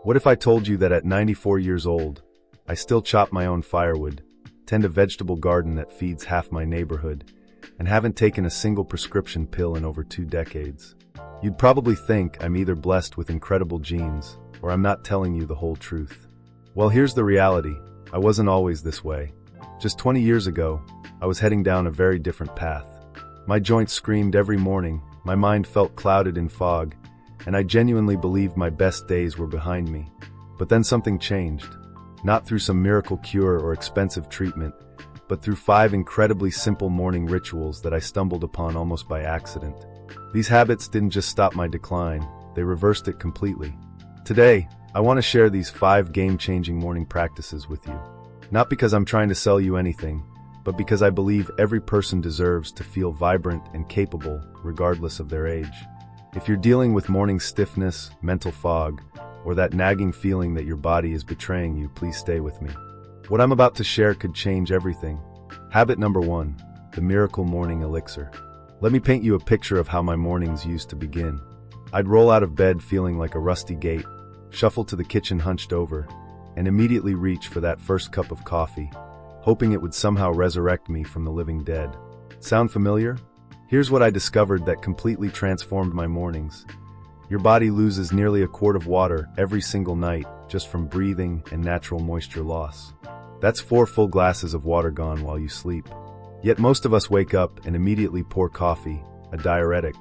What if I told you that at 94 years old, I still chop my own firewood, tend a vegetable garden that feeds half my neighborhood, and haven't taken a single prescription pill in over 2 decades? You'd probably think I'm either blessed with incredible genes, or I'm not telling you the whole truth. Well, here's the reality. I wasn't always this way. Just 20 years ago, I was heading down a very different path. My joints screamed every morning, my mind felt clouded in fog, and I genuinely believed my best days were behind me. But then something changed. Not through some miracle cure or expensive treatment, but through 5 incredibly simple morning rituals that I stumbled upon almost by accident. These habits didn't just stop my decline, they reversed it completely. Today, I want to share these 5 game-changing morning practices with you. Not because I'm trying to sell you anything, but because I believe every person deserves to feel vibrant and capable, regardless of their age. If you're dealing with morning stiffness, mental fog, or that nagging feeling that your body is betraying you, please stay with me. What I'm about to share could change everything. Habit number 1, the miracle morning elixir. Let me paint you a picture of how my mornings used to begin. I'd roll out of bed feeling like a rusty gate, shuffle to the kitchen hunched over, and immediately reach for that first cup of coffee, hoping it would somehow resurrect me from the living dead. Sound familiar? Here's what I discovered that completely transformed my mornings. Your body loses nearly a quart of water every single night just from breathing and natural moisture loss. That's 4 full glasses of water gone while you sleep. Yet most of us wake up and immediately pour coffee, a diuretic,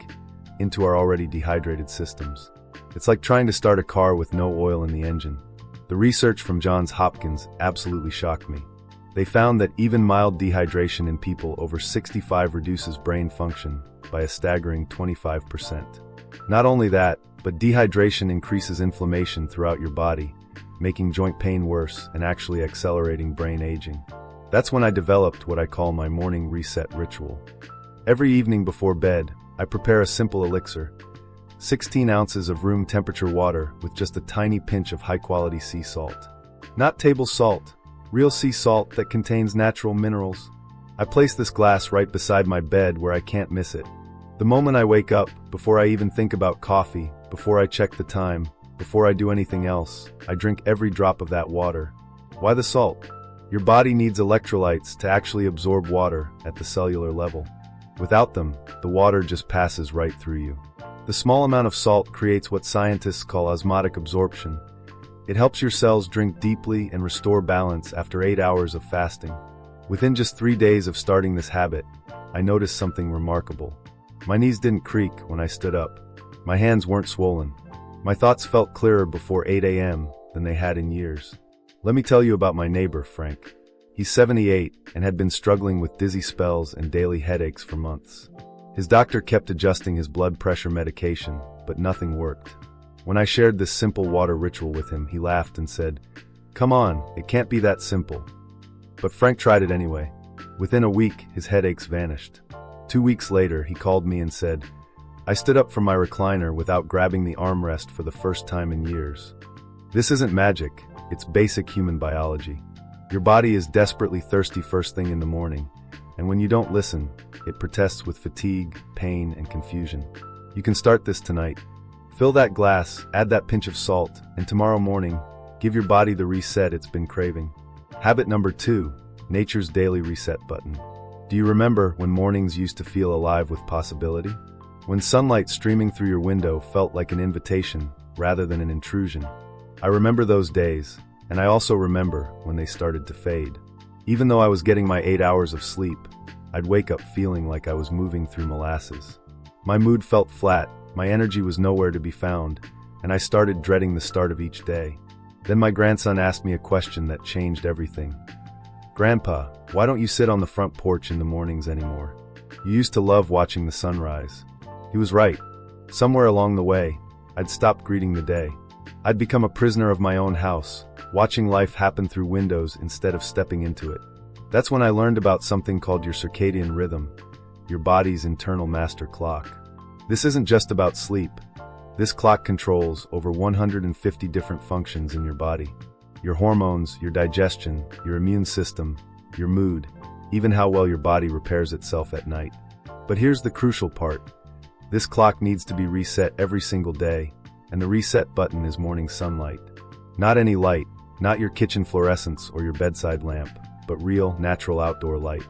into our already dehydrated systems. It's like trying to start a car with no oil in the engine. The research from Johns Hopkins absolutely shocked me. They found that even mild dehydration in people over 65 reduces brain function by a staggering 25%. Not only that, but dehydration increases inflammation throughout your body, making joint pain worse and actually accelerating brain aging. That's when I developed what I call my morning reset ritual. Every evening before bed, I prepare a simple elixir, 16 ounces of room temperature water with just a tiny pinch of high-quality sea salt. Not table salt, real sea salt that contains natural minerals. I place this glass right beside my bed where I can't miss it. The moment I wake up, before I even think about coffee, before I check the time, before I do anything else, I drink every drop of that water. Why the salt? Your body needs electrolytes to actually absorb water at the cellular level. Without them, the water just passes right through you. The small amount of salt creates what scientists call osmotic absorption. It helps your cells drink deeply and restore balance after 8 hours of fasting. Within just 3 days of starting this habit, I noticed something remarkable. My knees didn't creak when I stood up. My hands weren't swollen. My thoughts felt clearer before 8 a.m. than they had in years. Let me tell you about my neighbor, Frank. He's 78 and had been struggling with dizzy spells and daily headaches for months. His doctor kept adjusting his blood pressure medication, but nothing worked. When I shared this simple water ritual with him, he laughed and said, "Come on, it can't be that simple." But Frank tried it anyway. Within a week, his headaches vanished. 2 weeks later, he called me and said, "I stood up from my recliner without grabbing the armrest for the first time in years." This isn't magic, it's basic human biology. Your body is desperately thirsty first thing in the morning, and when you don't listen, it protests with fatigue, pain, and confusion. You can start this tonight. Fill that glass, add that pinch of salt, and tomorrow morning, give your body the reset it's been craving. Habit number 2, nature's daily reset button. Do you remember when mornings used to feel alive with possibility? When sunlight streaming through your window felt like an invitation rather than an intrusion? I remember those days, and I also remember when they started to fade. Even though I was getting my 8 hours of sleep, I'd wake up feeling like I was moving through molasses. My mood felt flat, my energy was nowhere to be found, and I started dreading the start of each day. Then my grandson asked me a question that changed everything. "Grandpa, why don't you sit on the front porch in the mornings anymore? You used to love watching the sunrise." He was right. Somewhere along the way, I'd stopped greeting the day. I'd become a prisoner of my own house, watching life happen through windows instead of stepping into it. That's when I learned about something called your circadian rhythm, your body's internal master clock. This isn't just about sleep. This clock controls over 150 different functions in your body. Your hormones, your digestion, your immune system, your mood, even how well your body repairs itself at night. But here's the crucial part. This clock needs to be reset every single day, and the reset button is morning sunlight. Not any light, not your kitchen fluorescence or your bedside lamp, but real, natural outdoor light.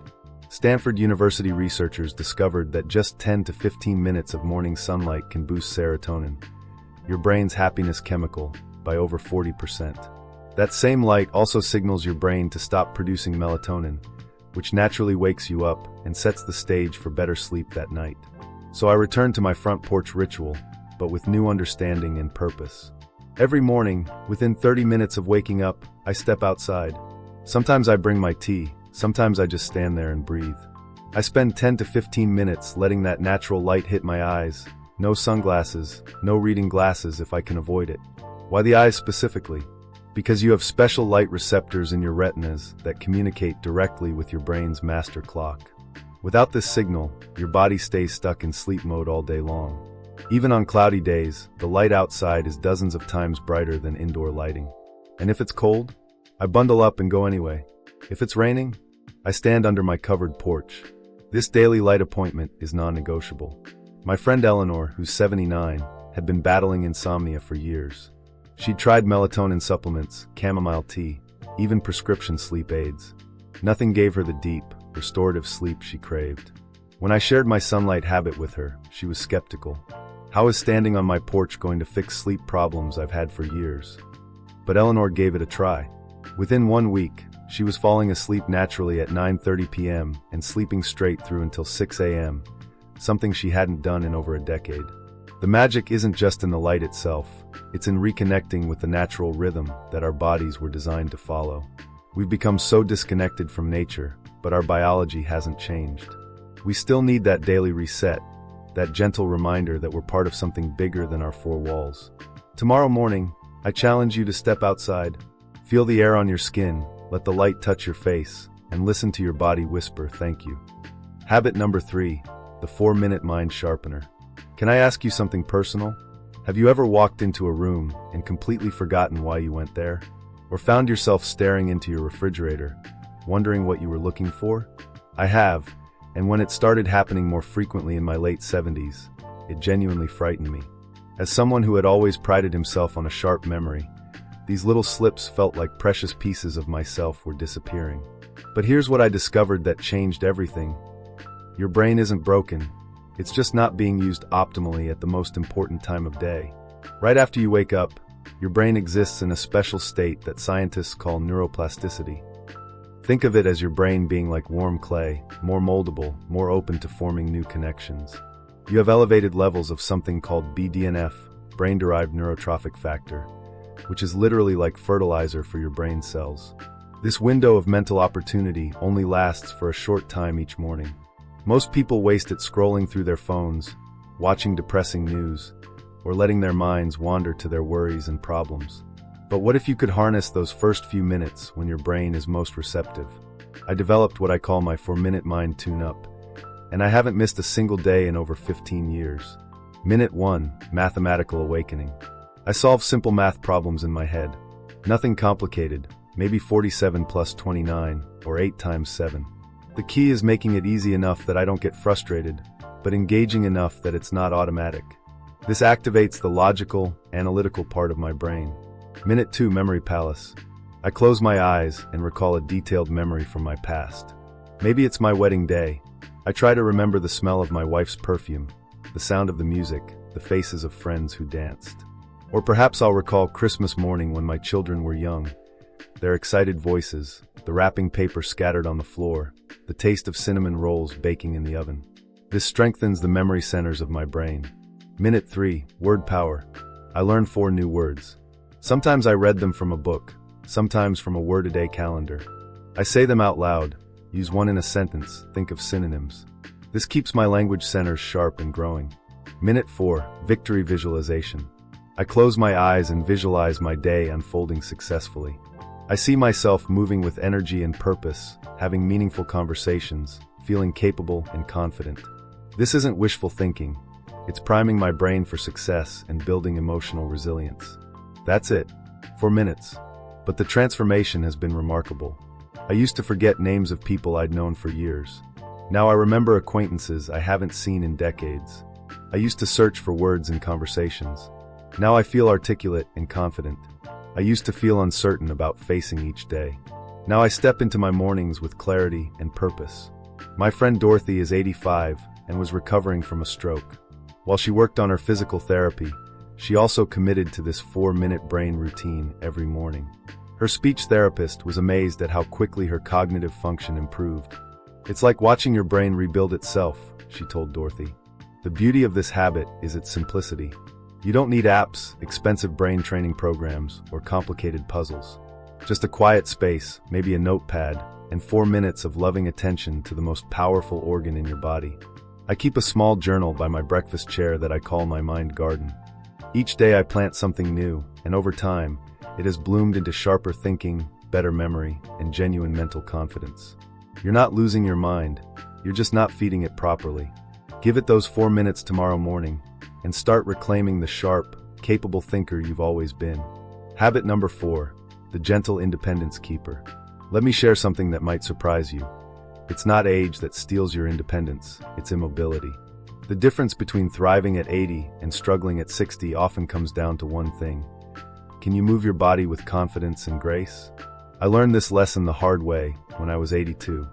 Stanford University researchers discovered that just 10 to 15 minutes of morning sunlight can boost serotonin, your brain's happiness chemical, by over 40%. That same light also signals your brain to stop producing melatonin, which naturally wakes you up and sets the stage for better sleep that night. So I returned to my front porch ritual, but with new understanding and purpose. Every morning, within 30 minutes of waking up, I step outside. Sometimes I bring my tea, sometimes I just stand there and breathe. I spend 10 to 15 minutes letting that natural light hit my eyes. No sunglasses, no reading glasses if I can avoid it. Why the eyes specifically? Because you have special light receptors in your retinas that communicate directly with your brain's master clock. Without this signal, your body stays stuck in sleep mode all day long. Even on cloudy days, the light outside is dozens of times brighter than indoor lighting. And if it's cold, I bundle up and go anyway. If it's raining, I stand under my covered porch. This daily light appointment is non-negotiable. My friend Eleanor, who's 79, had been battling insomnia for years. She'd tried melatonin supplements, chamomile tea, even prescription sleep aids. Nothing gave her the deep, restorative sleep she craved. When I shared my sunlight habit with her, she was skeptical. How is standing on my porch going to fix sleep problems I've had for years? But Eleanor gave it a try. Within 1 week, she was falling asleep naturally at 9:30 p.m. and sleeping straight through until 6 a.m., something she hadn't done in over a decade. The magic isn't just in the light itself, it's in reconnecting with the natural rhythm that our bodies were designed to follow. We've become so disconnected from nature, but our biology hasn't changed. We still need that daily reset, that gentle reminder that we're part of something bigger than our four walls. Tomorrow morning, I challenge you to step outside, feel the air on your skin, let the light touch your face, and listen to your body whisper thank you. Habit number 3, the 4-minute mind sharpener. Can I ask you something personal? Have you ever walked into a room and completely forgotten why you went there? Or found yourself staring into your refrigerator, wondering what you were looking for? I have, and when it started happening more frequently in my late 70s, it genuinely frightened me. As someone who had always prided himself on a sharp memory, these little slips felt like precious pieces of myself were disappearing. But here's what I discovered that changed everything. Your brain isn't broken. It's just not being used optimally at the most important time of day. Right after you wake up, your brain exists in a special state that scientists call neuroplasticity. Think of it as your brain being like warm clay, more moldable, more open to forming new connections. You have elevated levels of something called BDNF, brain-derived neurotrophic factor, which is literally like fertilizer for your brain cells. This window of mental opportunity only lasts for a short time each morning. Most people waste it scrolling through their phones, watching depressing news, or letting their minds wander to their worries and problems. But what if you could harness those first few minutes when your brain is most receptive? I developed what I call my 4-minute mind tune-up, and I haven't missed a single day in over 15 years. Minute 1, mathematical awakening. I solve simple math problems in my head. Nothing complicated, maybe 47 plus 29, or 8 times 7. The key is making it easy enough that I don't get frustrated, but engaging enough that it's not automatic. This activates the logical, analytical part of my brain. Minute 2, memory palace. I close my eyes and recall a detailed memory from my past. Maybe it's my wedding day. I try to remember the smell of my wife's perfume, the sound of the music, the faces of friends who danced. Or perhaps I'll recall Christmas morning when my children were young, their excited voices, the wrapping paper scattered on the floor, the taste of cinnamon rolls baking in the oven. This strengthens the memory centers of my brain. Minute 3, word power. I learned 4 new words. Sometimes I read them from a book, sometimes from a word-a-day calendar. I say them out loud, use one in a sentence, think of synonyms. This keeps my language centers sharp and growing. Minute 4, victory visualization. I close my eyes and visualize my day unfolding successfully. I see myself moving with energy and purpose, having meaningful conversations, feeling capable and confident. This isn't wishful thinking. It's priming my brain for success and building emotional resilience. That's it. 4 minutes. But the transformation has been remarkable. I used to forget names of people I'd known for years. Now I remember acquaintances I haven't seen in decades. I used to search for words in conversations. Now I feel articulate and confident. I used to feel uncertain about facing each day. Now I step into my mornings with clarity and purpose. My friend Dorothy is 85 and was recovering from a stroke. While she worked on her physical therapy, she also committed to this 4-minute brain routine every morning. Her speech therapist was amazed at how quickly her cognitive function improved. "It's like watching your brain rebuild itself," she told Dorothy. "The beauty of this habit is its simplicity. You don't need apps, expensive brain training programs, or complicated puzzles. Just a quiet space, maybe a notepad, and 4 minutes of loving attention to the most powerful organ in your body." I keep a small journal by my breakfast chair that I call my mind garden. Each day I plant something new, and over time, it has bloomed into sharper thinking, better memory, and genuine mental confidence. You're not losing your mind, you're just not feeding it properly. Give it those 4 minutes tomorrow morning, and start reclaiming the sharp, capable thinker you've always been. Habit number 4, the gentle independence keeper. Let me share something that might surprise you. It's not age that steals your independence, it's immobility. The difference between thriving at 80 and struggling at 60 often comes down to one thing. Can you move your body with confidence and grace? I learned this lesson the hard way when I was 82.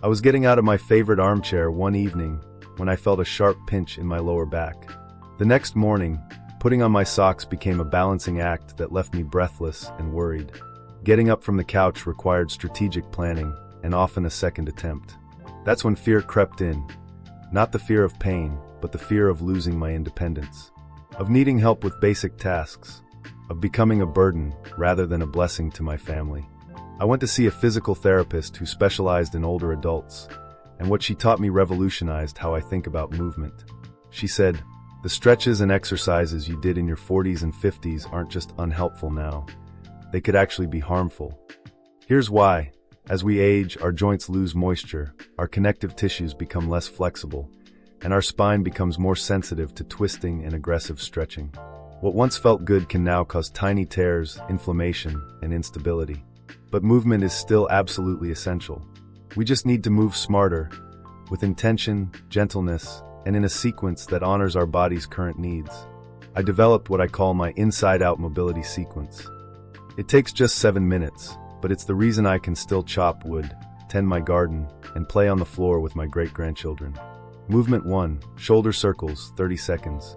I was getting out of my favorite armchair one evening when I felt a sharp pinch in my lower back. The next morning, putting on my socks became a balancing act that left me breathless and worried. Getting up from the couch required strategic planning and often a second attempt. That's when fear crept in. Not the fear of pain, but the fear of losing my independence, of needing help with basic tasks, of becoming a burden rather than a blessing to my family. I went to see a physical therapist who specialized in older adults, and what she taught me revolutionized how I think about movement. She said, "The stretches and exercises you did in your 40s and 50s aren't just unhelpful now. They could actually be harmful. Here's why. As we age, our joints lose moisture, our connective tissues become less flexible, and our spine becomes more sensitive to twisting and aggressive stretching. What once felt good can now cause tiny tears, inflammation, and instability. But movement is still absolutely essential. We just need to move smarter, with intention, gentleness, and in a sequence that honors our body's current needs. I developed what I call my inside-out mobility sequence. It takes just 7 minutes, but it's the reason I can still chop wood, tend my garden, and play on the floor with my great-grandchildren. Movement 1, shoulder circles, 30 seconds.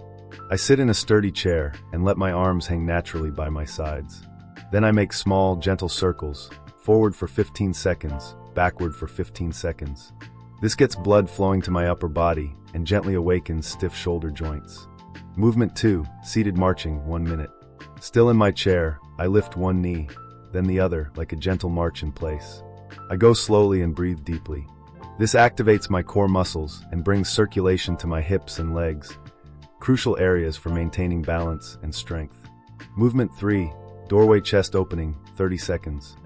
I sit in a sturdy chair and let my arms hang naturally by my sides. Then I make small, gentle circles, forward for 15 seconds, backward for 15 seconds. This gets blood flowing to my upper body and gently awakens stiff shoulder joints. Movement 2, seated marching, 1 minute. Still in my chair, I lift one knee, then the other, like a gentle march in place. I go slowly and breathe deeply. This activates my core muscles and brings circulation to my hips and legs, crucial areas for maintaining balance and strength. Movement 3, doorway chest opening, 30 seconds.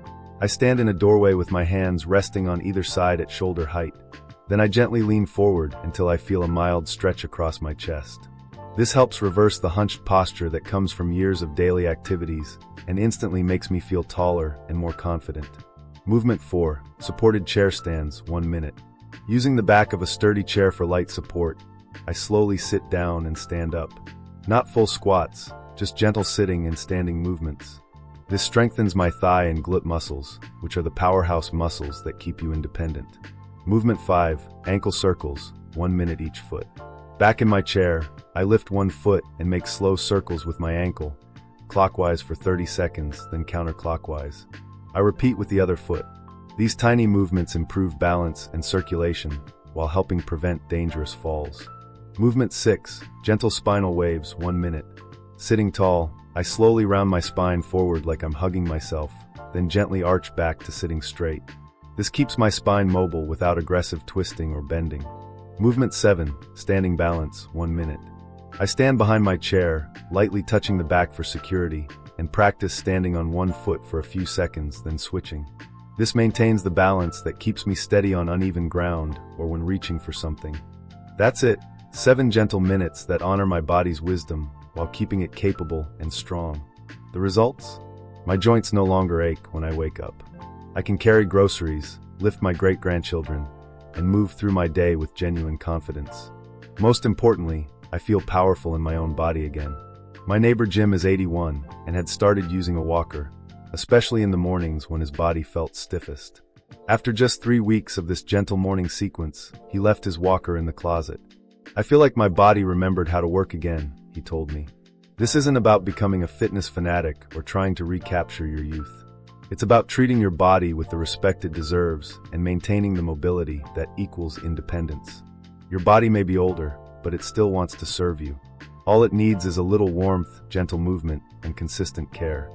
I stand in a doorway with my hands resting on either side at shoulder height. Then I gently lean forward until I feel a mild stretch across my chest. This helps reverse the hunched posture that comes from years of daily activities and instantly makes me feel taller and more confident. Movement 4, supported chair stands, 1 minute. Using the back of a sturdy chair for light support, I slowly sit down and stand up. Not full squats, just gentle sitting and standing movements. This strengthens my thigh and glute muscles, which are the powerhouse muscles that keep you independent. Movement 5, ankle circles, 1 minute each foot. Back in my chair, I lift one foot and make slow circles with my ankle, clockwise for 30 seconds, then counterclockwise. I repeat with the other foot. These tiny movements improve balance and circulation while helping prevent dangerous falls. Movement 6, gentle spinal waves, 1 minute. Sitting tall, I slowly round my spine forward like I'm hugging myself, then gently arch back to sitting straight. This keeps my spine mobile without aggressive twisting or bending. Movement 7, standing balance, 1 minute. I stand behind my chair, lightly touching the back for security, and practice standing on one foot for a few seconds, then switching. This maintains the balance that keeps me steady on uneven ground or when reaching for something. That's it, 7 gentle minutes that honor my body's wisdom while keeping it capable and strong. The results? My joints no longer ache when I wake up. I can carry groceries, lift my great-grandchildren, and move through my day with genuine confidence. Most importantly, I feel powerful in my own body again. My neighbor Jim is 81 and had started using a walker, especially in the mornings when his body felt stiffest. After just 3 weeks of this gentle morning sequence, he left his walker in the closet. "I feel like my body remembered how to work again," he told me. This isn't about becoming a fitness fanatic or trying to recapture your youth. It's about treating your body with the respect it deserves and maintaining the mobility that equals independence. Your body may be older, but it still wants to serve you. All it needs is a little warmth, gentle movement, and consistent care.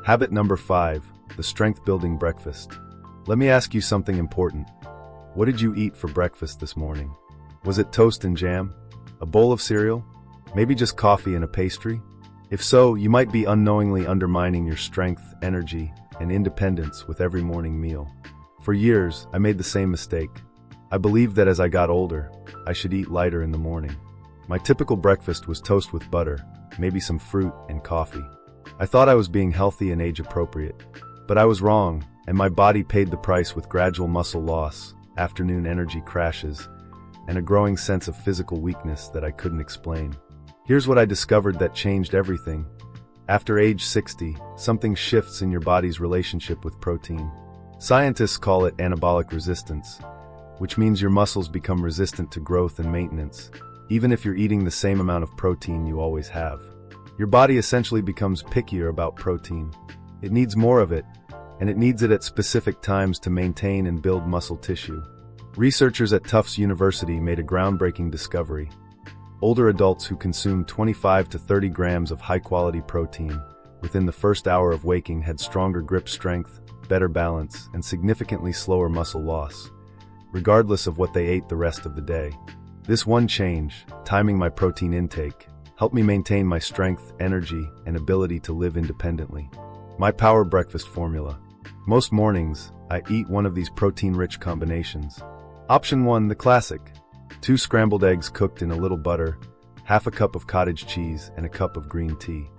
Habit number 5, the strength-building breakfast. Let me ask you something important. What did you eat for breakfast this morning? Was it toast and jam? A bowl of cereal? Maybe just coffee and a pastry? If so, you might be unknowingly undermining your strength, energy, and independence with every morning meal. For years, I made the same mistake. I believed that as I got older, I should eat lighter in the morning. My typical breakfast was toast with butter, maybe some fruit and coffee. I thought I was being healthy and age-appropriate. But I was wrong, and my body paid the price with gradual muscle loss, afternoon energy crashes, and a growing sense of physical weakness that I couldn't explain. Here's what I discovered that changed everything. After age 60, something shifts in your body's relationship with protein. Scientists call it anabolic resistance, which means your muscles become resistant to growth and maintenance, even if you're eating the same amount of protein you always have. Your body essentially becomes pickier about protein. It needs more of it, and it needs it at specific times to maintain and build muscle tissue. Researchers at Tufts University made a groundbreaking discovery. Older adults who consumed 25 to 30 grams of high-quality protein within the first hour of waking had stronger grip strength, better balance, and significantly slower muscle loss, regardless of what they ate the rest of the day. This one change, timing my protein intake, helped me maintain my strength, energy, and ability to live independently. My power breakfast formula. Most mornings, I eat one of these protein-rich combinations. Option 1, the classic. 2 scrambled eggs cooked in a little butter, half a cup of cottage cheese, and a cup of green tea.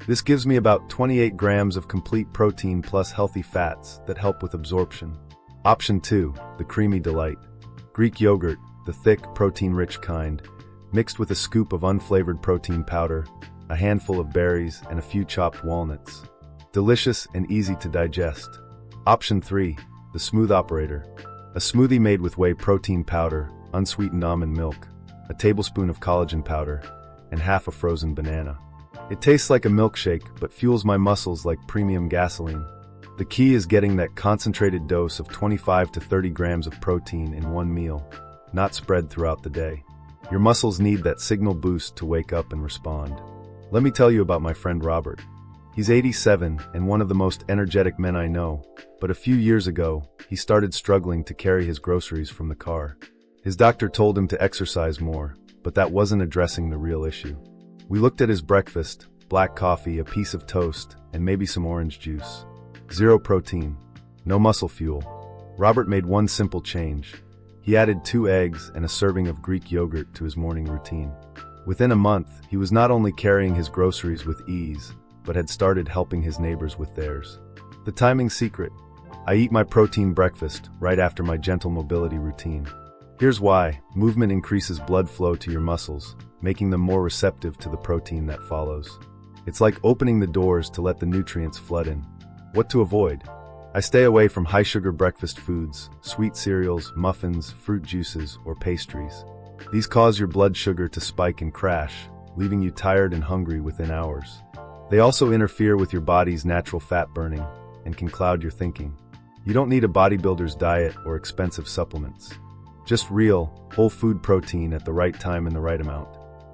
This gives me about 28 grams of complete protein plus healthy fats that help with absorption. Option 2, the creamy delight. Greek yogurt, the thick, protein-rich kind, mixed with a scoop of unflavored protein powder, a handful of berries, and a few chopped walnuts. Delicious and easy to digest. Option 3, the smooth operator. A smoothie made with whey protein powder, unsweetened almond milk, a tablespoon of collagen powder, and half a frozen banana. It tastes like a milkshake, but fuels my muscles like premium gasoline. The key is getting that concentrated dose of 25 to 30 grams of protein in one meal, not spread throughout the day. Your muscles need that signal boost to wake up and respond. Let me tell you about my friend Robert. He's 87 and one of the most energetic men I know, but a few years ago, he started struggling to carry his groceries from the car. His doctor told him to exercise more, but that wasn't addressing the real issue. We looked at his breakfast: black coffee, a piece of toast, and maybe some orange juice. Zero protein, no muscle fuel. Robert made one simple change. He added 2 eggs and a serving of Greek yogurt to his morning routine. Within a month, he was not only carrying his groceries with ease, but had started helping his neighbors with theirs. The timing secret: I eat my protein breakfast right after my gentle mobility routine. Here's why: movement increases blood flow to your muscles, making them more receptive to the protein that follows. It's like opening the doors to let the nutrients flood in. What to avoid? I stay away from high-sugar breakfast foods, sweet cereals, muffins, fruit juices, or pastries. These cause your blood sugar to spike and crash, leaving you tired and hungry within hours. They also interfere with your body's natural fat burning and can cloud your thinking. You don't need a bodybuilder's diet or expensive supplements. Just real, whole food protein at the right time in the right amount.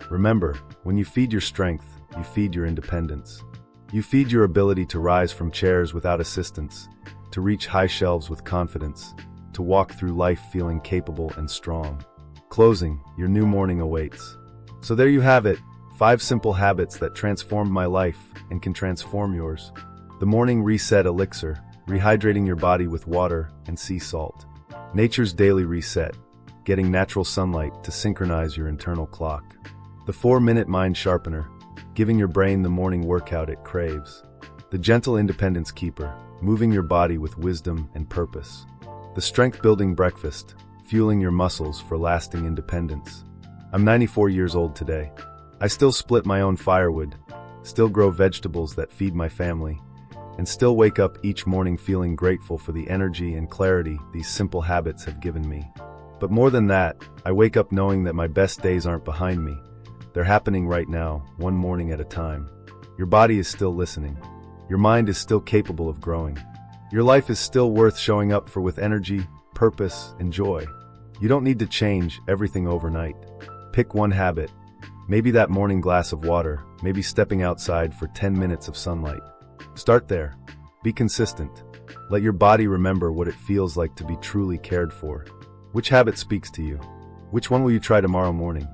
Remember, when you feed your strength, you feed your independence. You feed your ability to rise from chairs without assistance, to reach high shelves with confidence, to walk through life feeling capable and strong. Closing, your new morning awaits. So there you have it, 5 simple habits that transformed my life and can transform yours. The Morning Reset Elixir, rehydrating your body with water and sea salt. Nature's daily reset, getting natural sunlight to synchronize your internal clock. The 4-minute mind sharpener, giving your brain the morning workout it craves. The gentle independence keeper, moving your body with wisdom and purpose. The strength-building breakfast, fueling your muscles for lasting independence. I'm 94 years old today. I still split my own firewood, still grow vegetables that feed my family, and still wake up each morning feeling grateful for the energy and clarity these simple habits have given me. But more than that, I wake up knowing that my best days aren't behind me. They're happening right now, one morning at a time. Your body is still listening. Your mind is still capable of growing. Your life is still worth showing up for with energy, purpose, and joy. You don't need to change everything overnight. Pick one habit. Maybe that morning glass of water, maybe stepping outside for 10 minutes of sunlight. Start there. Be consistent. Let your body remember what it feels like to be truly cared for. Which habit speaks to you? Which one will you try tomorrow morning?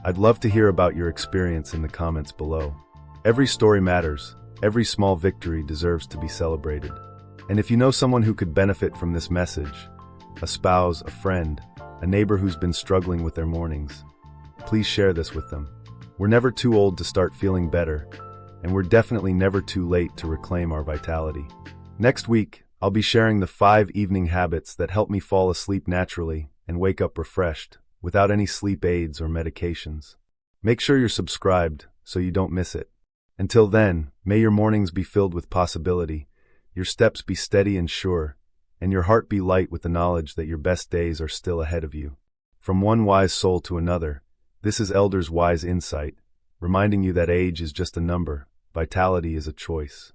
I'd love to hear about your experience in the comments below. Every story matters. Every small victory deserves to be celebrated. And if you know someone who could benefit from this message, a spouse, a friend, a neighbor who's been struggling with their mornings, please share this with them. We're never too old to start feeling better, and we're definitely never too late to reclaim our vitality. Next week, I'll be sharing the 5 evening habits that help me fall asleep naturally and wake up refreshed, without any sleep aids or medications. Make sure you're subscribed so you don't miss it. Until then, may your mornings be filled with possibility, your steps be steady and sure, and your heart be light with the knowledge that your best days are still ahead of you. From one wise soul to another, this is Elder's Wise Insight, reminding you that age is just a number, vitality is a choice.